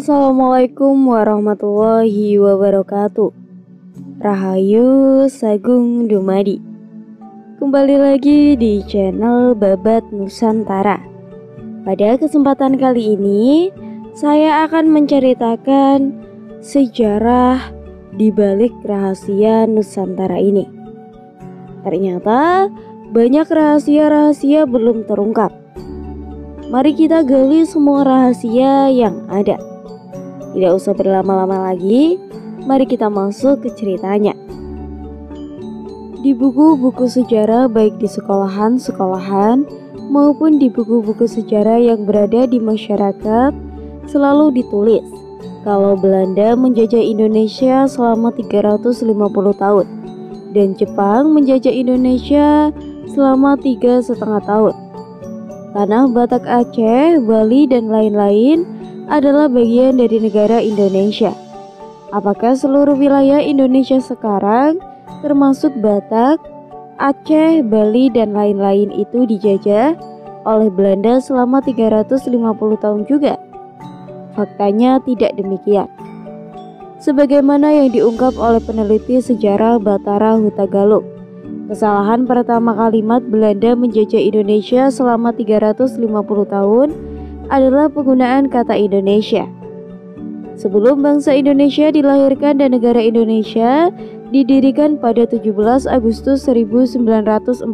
Assalamualaikum warahmatullahi wabarakatuh. Rahayu Sagung Dumadi. Kembali lagi di channel Babat Nusantara. Pada kesempatan kali ini saya akan menceritakan sejarah di balik rahasia Nusantara ini. Ternyata banyak rahasia-rahasia belum terungkap. Mari kita gali semua rahasia yang ada. Tidak usah berlama-lama lagi, mari kita masuk ke ceritanya. Di buku-buku sejarah baik di sekolahan maupun di buku-buku sejarah yang berada di masyarakat selalu ditulis kalau Belanda menjajah Indonesia selama 350 tahun dan Jepang menjajah Indonesia selama 3,5 tahun. Tanah Batak Aceh, Bali, dan lain-lain adalah bagian dari negara Indonesia. Apakah seluruh wilayah Indonesia sekarang, termasuk Batak, Aceh, Bali, dan lain-lain itu dijajah oleh Belanda selama 350 tahun juga? Faktanya tidak demikian. Sebagaimana yang diungkap oleh peneliti sejarah Batara Hutagalung, kesalahan pertama kalimat Belanda menjajah Indonesia selama 350 tahun adalah penggunaan kata Indonesia. Sebelum bangsa Indonesia dilahirkan dan negara Indonesia didirikan pada 17 Agustus 1945.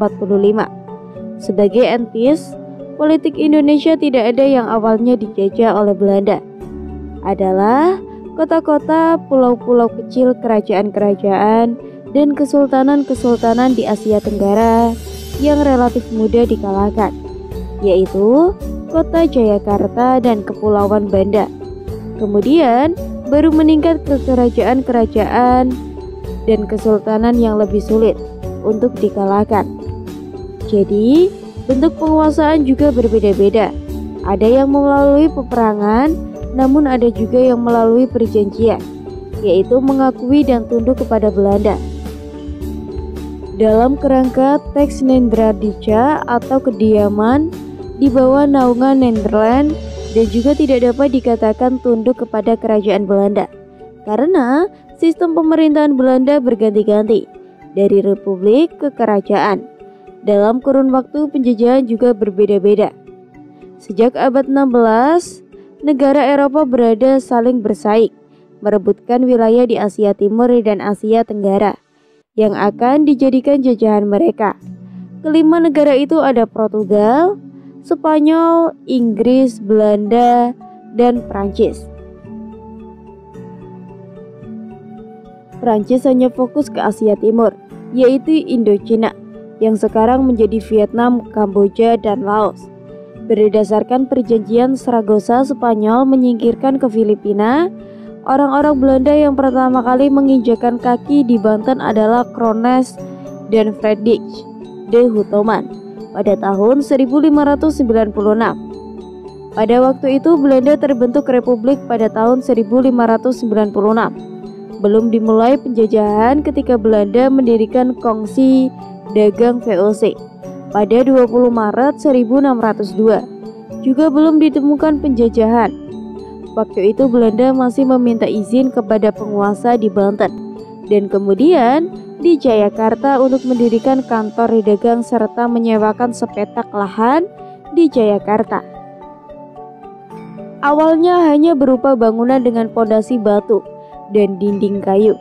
Sebagai entis, politik Indonesia tidak ada yang awalnya dijajah oleh Belanda. Adalah kota-kota, pulau-pulau kecil, kerajaan-kerajaan, dan kesultanan-kesultanan di Asia Tenggara yang relatif mudah dikalahkan, yaitu Kota Jayakarta dan Kepulauan Banda. Kemudian baru meningkat ke kerajaan-kerajaan dan kesultanan yang lebih sulit untuk dikalahkan. Jadi, bentuk penguasaan juga berbeda-beda. Ada yang melalui peperangan, namun ada juga yang melalui perjanjian, yaitu mengakui dan tunduk kepada Belanda. Dalam kerangka teks Nendradija atau kediaman di bawah naungan Nederland, dan juga tidak dapat dikatakan tunduk kepada kerajaan Belanda karena sistem pemerintahan Belanda berganti-ganti dari republik ke kerajaan. Dalam kurun waktu penjajahan juga berbeda-beda. Sejak abad 16, negara Eropa berada saling bersaing merebutkan wilayah di Asia Timur dan Asia Tenggara yang akan dijadikan jajahan mereka. Kelima negara itu ada Portugal, Spanyol, Inggris, Belanda, dan Prancis. Prancis hanya fokus ke Asia Timur, yaitu Indochina, yang sekarang menjadi Vietnam, Kamboja, dan Laos. Berdasarkan perjanjian Saragossa, Spanyol menyingkirkan ke Filipina. Orang-orang Belanda yang pertama kali menginjakan kaki di Banten adalah Krones dan Frederik de Houtoman pada tahun 1596. Pada waktu itu Belanda terbentuk republik pada tahun 1596. Belum dimulai penjajahan ketika Belanda mendirikan Kongsi Dagang VOC pada 20 Maret 1602. Juga belum ditemukan penjajahan. Waktu itu Belanda masih meminta izin kepada penguasa di Banten dan kemudian di Jayakarta untuk mendirikan kantor dagang serta menyewakan sepetak lahan di Jayakarta. Awalnya hanya berupa bangunan dengan pondasi batu dan dinding kayu.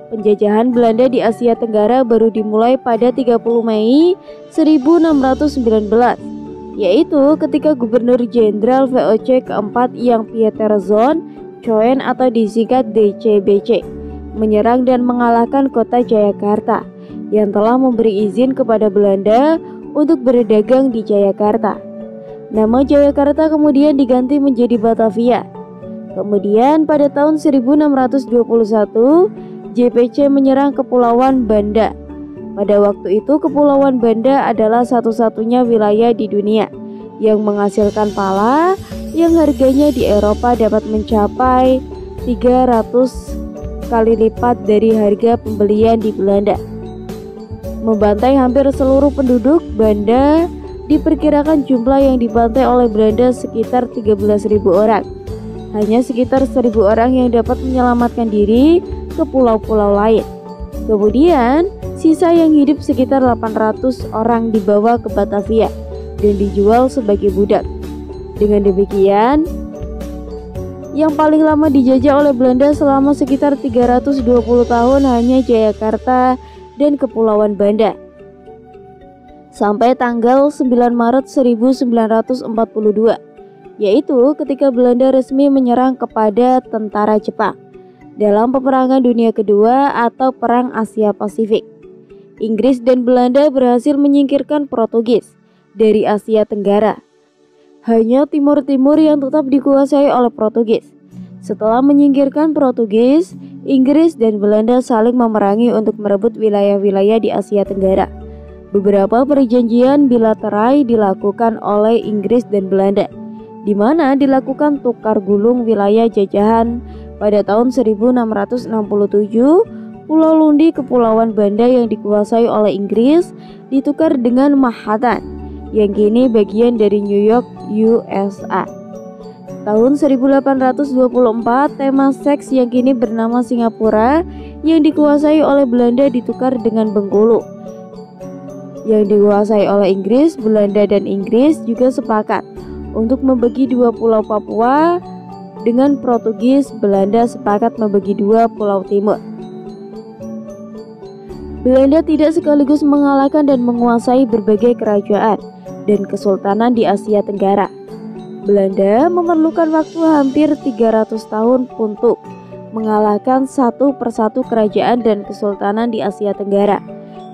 Penjajahan Belanda di Asia Tenggara baru dimulai pada 30 Mei 1619, yaitu ketika Gubernur Jenderal VOC keempat yang Pieterszoon Coen atau disingkat DCBC menyerang dan mengalahkan kota Jayakarta yang telah memberi izin kepada Belanda untuk berdagang di Jayakarta. Nama Jayakarta kemudian diganti menjadi Batavia. Kemudian pada tahun 1621 JPC menyerang Kepulauan Banda. Pada waktu itu Kepulauan Banda adalah satu-satunya wilayah di dunia yang menghasilkan pala yang harganya di Eropa dapat mencapai 300 kali lipat dari harga pembelian di Belanda. Membantai hampir seluruh penduduk Banda Diperkirakan jumlah yang dibantai oleh Belanda sekitar 13.000 orang. hanya sekitar 1.000 orang yang dapat menyelamatkan diri ke pulau-pulau lain. Kemudian, sisa yang hidup sekitar 800 orang dibawa ke Batavia dan dijual sebagai budak. Dengan demikian, yang paling lama dijajah oleh Belanda selama sekitar 320 tahun hanya Jayakarta dan Kepulauan Banda. Sampai tanggal 9 Maret 1942, yaitu ketika Belanda resmi menyerang kepada tentara Jepang dalam Peperangan Dunia Kedua atau Perang Asia Pasifik. Inggris dan Belanda berhasil menyingkirkan Portugis dari Asia Tenggara. Hanya Timur Timur yang tetap dikuasai oleh Portugis. Setelah menyingkirkan Portugis, Inggris dan Belanda saling memerangi untuk merebut wilayah-wilayah di Asia Tenggara. Beberapa perjanjian bilateral dilakukan oleh Inggris dan Belanda, di mana dilakukan tukar gulung wilayah jajahan. Pada tahun 1667, Pulau Lundi Kepulauan Banda yang dikuasai oleh Inggris ditukar dengan Manhattan, yang kini bagian dari New York, USA. Tahun 1824, tema seks yang kini bernama Singapura yang dikuasai oleh Belanda ditukar dengan Bengkulu yang dikuasai oleh Inggris. Belanda dan Inggris juga sepakat untuk membagi 2 pulau Papua. Dengan Portugis, Belanda sepakat membagi 2 pulau timur. Belanda tidak sekaligus mengalahkan dan menguasai berbagai kerajaan dan kesultanan di Asia Tenggara. Belanda memerlukan waktu hampir 300 tahun untuk mengalahkan satu persatu kerajaan dan kesultanan di Asia Tenggara,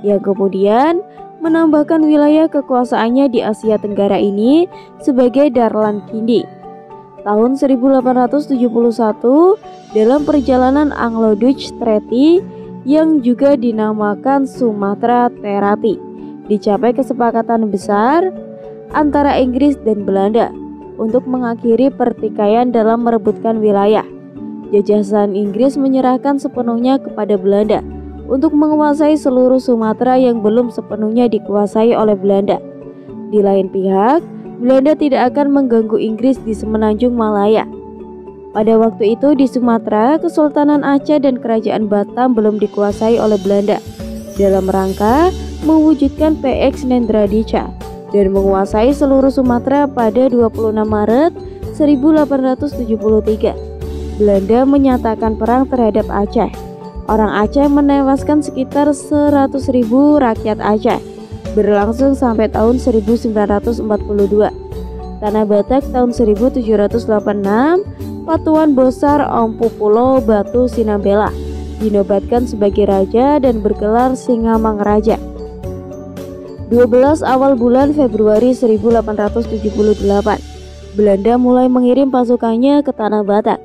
yang kemudian menambahkan wilayah kekuasaannya di Asia Tenggara ini sebagai Darlan Kindi. Tahun 1871, dalam perjalanan Anglo-Dutch Treaty yang juga dinamakan Sumatra Treaty, dicapai kesepakatan besar antara Inggris dan Belanda untuk mengakhiri pertikaian dalam merebutkan wilayah. Jajahan Inggris menyerahkan sepenuhnya kepada Belanda untuk menguasai seluruh Sumatera yang belum sepenuhnya dikuasai oleh Belanda. Di lain pihak, Belanda tidak akan mengganggu Inggris di Semenanjung Malaya. Pada waktu itu di Sumatera, Kesultanan Aceh dan Kerajaan Batam belum dikuasai oleh Belanda dalam rangka mewujudkan PX Nendradija dan menguasai seluruh Sumatera pada 26 Maret 1873. Belanda menyatakan perang terhadap Aceh. Orang Aceh menewaskan sekitar 100.000 rakyat Aceh, berlangsung sampai tahun 1942. Tanah Batak tahun 1786, Patuan Bosar Ompu Pulo Batu Sinambela dinobatkan sebagai raja dan bergelar Singamangaraja. 12 awal bulan Februari 1878, Belanda mulai mengirim pasukannya ke Tanah Batak.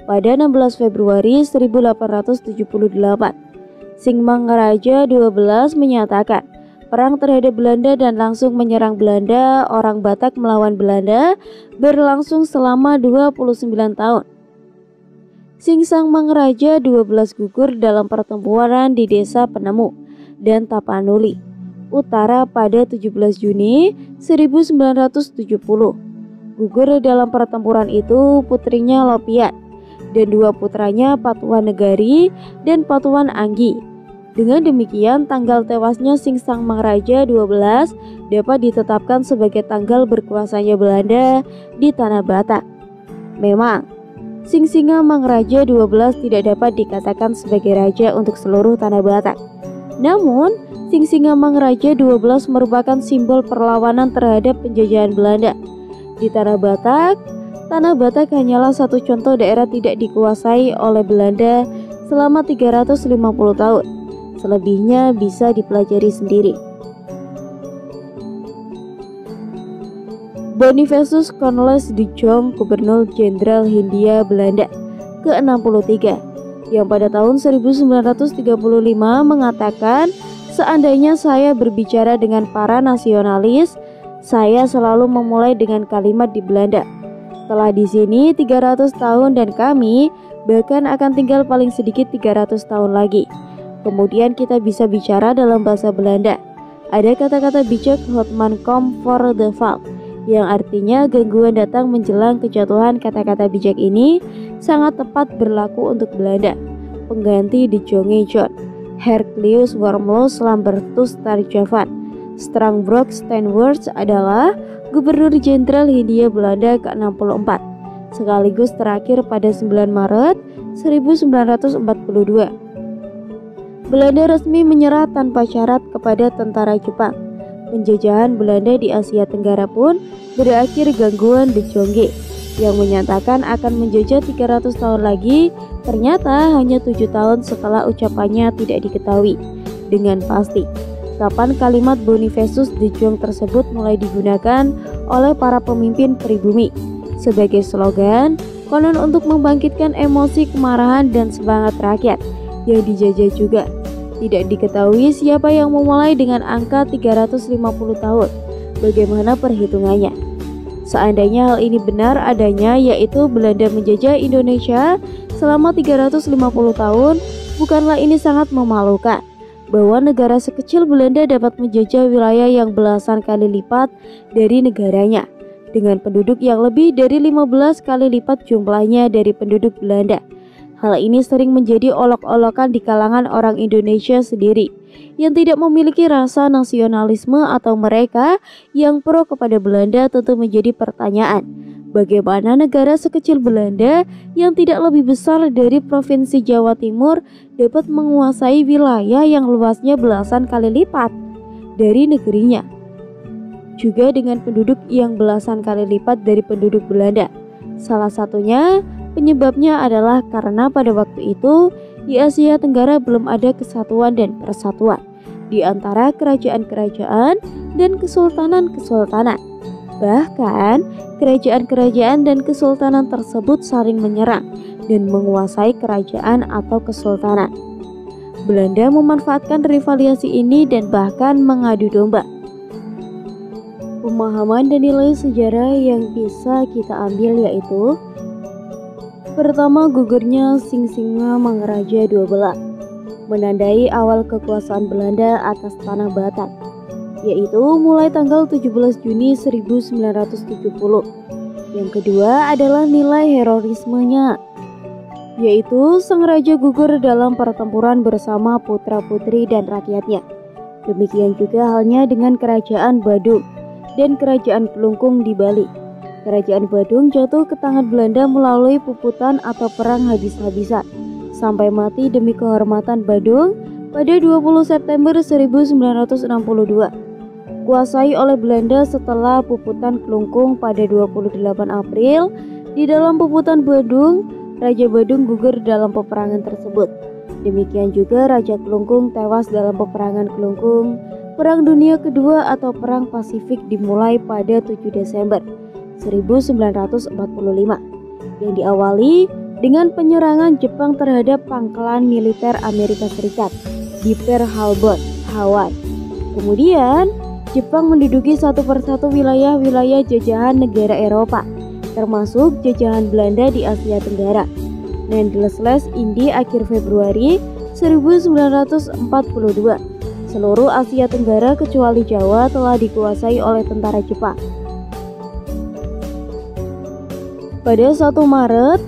Pada 16 Februari 1878, Singmangaraja 12 menyatakan perang terhadap Belanda dan langsung menyerang Belanda. Orang Batak melawan Belanda berlangsung selama 29 tahun. Singmangaraja 12 gugur dalam pertempuran di Desa Penemu dan Tapanuli Utara pada 17 Juni 1970. Gugur dalam pertempuran itu putrinya Lopiat dan 2 putranya Patuan Negari dan Patuan Anggi. Dengan demikian, tanggal tewasnya Singmangaraja 12 dapat ditetapkan sebagai tanggal berkuasanya Belanda di Tanah Batak. Memang, Singmangaraja 12 tidak dapat dikatakan sebagai raja untuk seluruh Tanah Batak. Namun, Singmangaraja 12 merupakan simbol perlawanan terhadap penjajahan Belanda. Di Tanah Batak hanyalah satu contoh daerah tidak dikuasai oleh Belanda selama 350 tahun. Selebihnya bisa dipelajari sendiri. Bonifacius Cornelis de Jong, Gubernur Jenderal Hindia Belanda ke-63, yang pada tahun 1935 mengatakan, seandainya saya berbicara dengan para nasionalis, saya selalu memulai dengan kalimat di Belanda. Telah di sini 300 tahun dan kami bahkan akan tinggal paling sedikit 300 tahun lagi. Kemudian kita bisa bicara dalam bahasa Belanda. Ada kata-kata bijak Hotman Kom voor de Val yang artinya gangguan datang menjelang kejatuhan. Kata-kata bijak ini sangat tepat berlaku untuk Belanda. Pengganti De Jonge John, Hercules Wormlos Lambertus Tarjavan, Strangbrok Steenworts adalah Gubernur Jenderal Hindia Belanda ke-64, sekaligus terakhir pada 9 Maret 1942. Belanda resmi menyerah tanpa syarat kepada tentara Jepang. Penjajahan Belanda di Asia Tenggara pun berakhir. Gangguan De Jonge yang menyatakan akan menjajah 300 tahun lagi ternyata hanya 7 tahun setelah ucapannya tidak diketahui dengan pasti kapan kalimat Bonifacius De Jong tersebut mulai digunakan oleh para pemimpin pribumi sebagai slogan, konon untuk membangkitkan emosi kemarahan dan semangat rakyat yang dijajah juga. Tidak diketahui siapa yang memulai dengan angka 350 tahun. Bagaimana perhitungannya? Seandainya hal ini benar adanya, yaitu Belanda menjajah Indonesia selama 350 tahun, bukanlah ini sangat memalukan? Bahwa negara sekecil Belanda dapat menjajah wilayah yang belasan kali lipat dari negaranya, dengan penduduk yang lebih dari 15 kali lipat jumlahnya dari penduduk Belanda. Hal ini sering menjadi olok-olokan di kalangan orang Indonesia sendiri yang tidak memiliki rasa nasionalisme, atau mereka yang pro kepada Belanda. Tentu menjadi pertanyaan, bagaimana negara sekecil Belanda yang tidak lebih besar dari Provinsi Jawa Timur dapat menguasai wilayah yang luasnya belasan kali lipat dari negerinya, juga dengan penduduk yang belasan kali lipat dari penduduk Belanda. Salah satunya penyebabnya adalah karena pada waktu itu di Asia Tenggara belum ada kesatuan dan persatuan di antara kerajaan-kerajaan dan kesultanan-kesultanan. Bahkan kerajaan-kerajaan dan kesultanan tersebut saling menyerang dan menguasai kerajaan atau kesultanan. Belanda memanfaatkan rivalisasi ini dan bahkan mengadu domba. Pemahaman dan nilai sejarah yang bisa kita ambil yaitu: pertama, gugurnya Singsinga Mangaraja XII menandai awal kekuasaan Belanda atas tanah Batak, yaitu mulai tanggal 17 Juni 1970. Yang kedua adalah nilai heroismenya, yaitu sang raja gugur dalam pertempuran bersama putra-putri dan rakyatnya. Demikian juga halnya dengan kerajaan Badung dan kerajaan Pelungkung di Bali. Kerajaan Badung jatuh ke tangan Belanda melalui puputan atau perang habis-habisan sampai mati demi kehormatan Badung pada 20 September 1962. Kuasai oleh Belanda setelah puputan Kelungkung pada 28 April. Di dalam puputan Badung, Raja Badung gugur dalam peperangan tersebut. Demikian juga Raja Kelungkung tewas dalam peperangan Kelungkung. Perang Dunia Kedua atau Perang Pasifik dimulai pada 7 Desember 1945 yang diawali dengan penyerangan Jepang terhadap pangkalan militer Amerika Serikat di Pearl Harbor, Hawaii. Kemudian Jepang menduduki satu persatu wilayah-wilayah jajahan negara Eropa, termasuk jajahan Belanda di Asia Tenggara. Needless Indi akhir Februari 1942. Seluruh Asia Tenggara kecuali Jawa telah dikuasai oleh tentara Jepang. Pada 1 Maret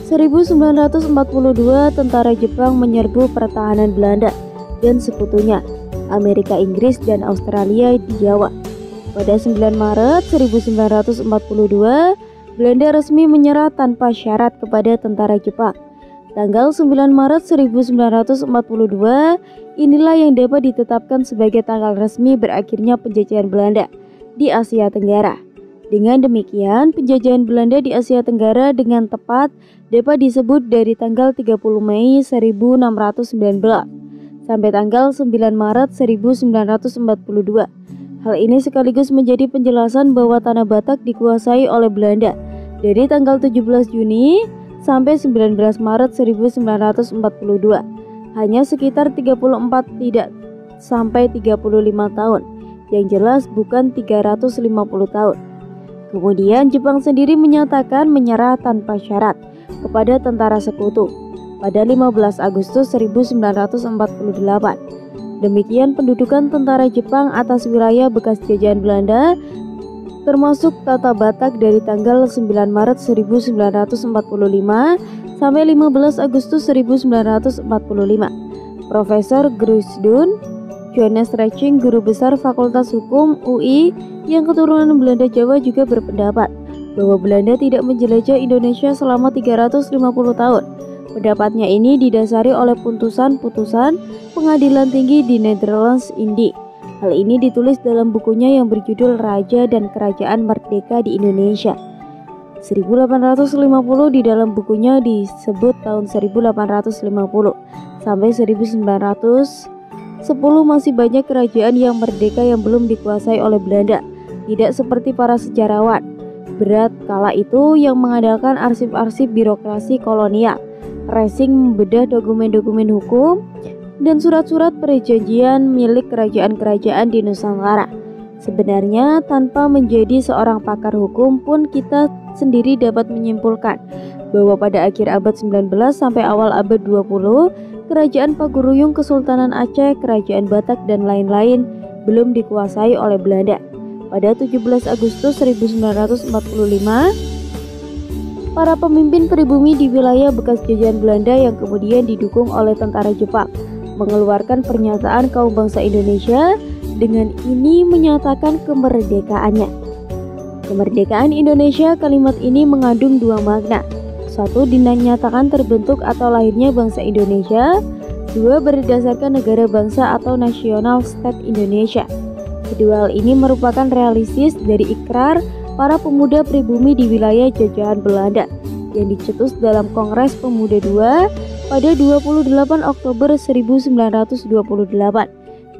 1942, tentara Jepang menyerbu pertahanan Belanda dan sekutunya, Amerika, Inggris, dan Australia di Jawa. Pada 9 Maret 1942, Belanda resmi menyerah tanpa syarat kepada tentara Jepang. Tanggal 9 Maret 1942, inilah yang dapat ditetapkan sebagai tanggal resmi berakhirnya penjajahan Belanda di Asia Tenggara. Dengan demikian, penjajahan Belanda di Asia Tenggara dengan tepat dapat disebut dari tanggal 30 Mei 1619 sampai tanggal 9 Maret 1942. Hal ini sekaligus menjadi penjelasan bahwa tanah Batak dikuasai oleh Belanda dari tanggal 17 Juni sampai 19 Maret 1942. Hanya sekitar 34 tidak sampai 35 tahun. Yang jelas bukan 350 tahun. Kemudian Jepang sendiri menyatakan menyerah tanpa syarat kepada tentara sekutu pada 15 Agustus 1948. Demikian pendudukan tentara Jepang atas wilayah bekas jajahan Belanda termasuk Tata Batak dari tanggal 9 Maret 1945 sampai 15 Agustus 1945. Profesor Grusdun Johannes Reching, guru besar Fakultas Hukum UI yang keturunan Belanda Jawa, juga berpendapat bahwa Belanda tidak menjelajah Indonesia selama 350 tahun. Pendapatnya ini didasari oleh putusan-putusan pengadilan tinggi di Netherlands Indi. Hal ini ditulis dalam bukunya yang berjudul Raja dan Kerajaan Merdeka di Indonesia 1850. Di dalam bukunya disebut tahun 1850 sampai 1910 masih banyak kerajaan yang merdeka yang belum dikuasai oleh Belanda. Tidak seperti para sejarawan berat kala itu yang mengandalkan arsip-arsip birokrasi kolonial, racing membedah dokumen-dokumen hukum dan surat-surat perjanjian milik kerajaan-kerajaan di Nusantara. Sebenarnya tanpa menjadi seorang pakar hukum pun kita sendiri dapat menyimpulkan bahwa pada akhir abad 19 sampai awal abad 20 Kerajaan Paguruyung, Kesultanan Aceh, Kerajaan Batak dan lain-lain belum dikuasai oleh Belanda. Pada 17 Agustus 1945, para pemimpin pribumi di wilayah bekas jajahan Belanda yang kemudian didukung oleh tentara Jepang mengeluarkan pernyataan kaum bangsa Indonesia. Dengan ini menyatakan kemerdekaannya. Kemerdekaan Indonesia, kalimat ini mengandung dua makna. Satu, dinyatakan terbentuk atau lahirnya bangsa Indonesia. Dua, berdasarkan negara bangsa atau national state Indonesia. Kedua hal ini merupakan realistis dari ikrar para pemuda pribumi di wilayah jajahan Belanda yang dicetus dalam Kongres Pemuda II pada 28 Oktober 1928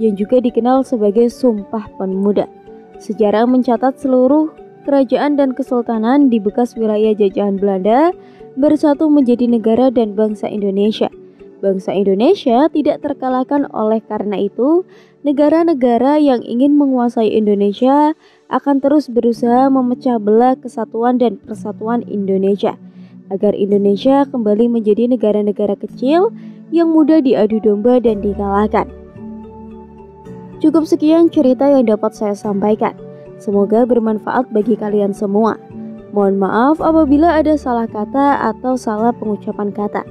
yang juga dikenal sebagai Sumpah Pemuda. Sejarah mencatat seluruh kerajaan dan kesultanan di bekas wilayah jajahan Belanda bersatu menjadi negara dan bangsa Indonesia. Bangsa Indonesia tidak terkalahkan, oleh karena itu negara-negara yang ingin menguasai Indonesia akan terus berusaha memecah belah kesatuan dan persatuan Indonesia agar Indonesia kembali menjadi negara-negara kecil yang mudah diadu domba dan dikalahkan. Cukup sekian cerita yang dapat saya sampaikan. Semoga bermanfaat bagi kalian semua. Mohon maaf apabila ada salah kata atau salah pengucapan kata.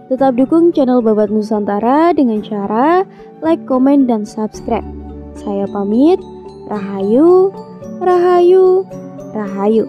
Tetap dukung channel Babat Nusantara dengan cara like, komen, dan subscribe. Saya pamit. Rahayu, rahayu, rahayu.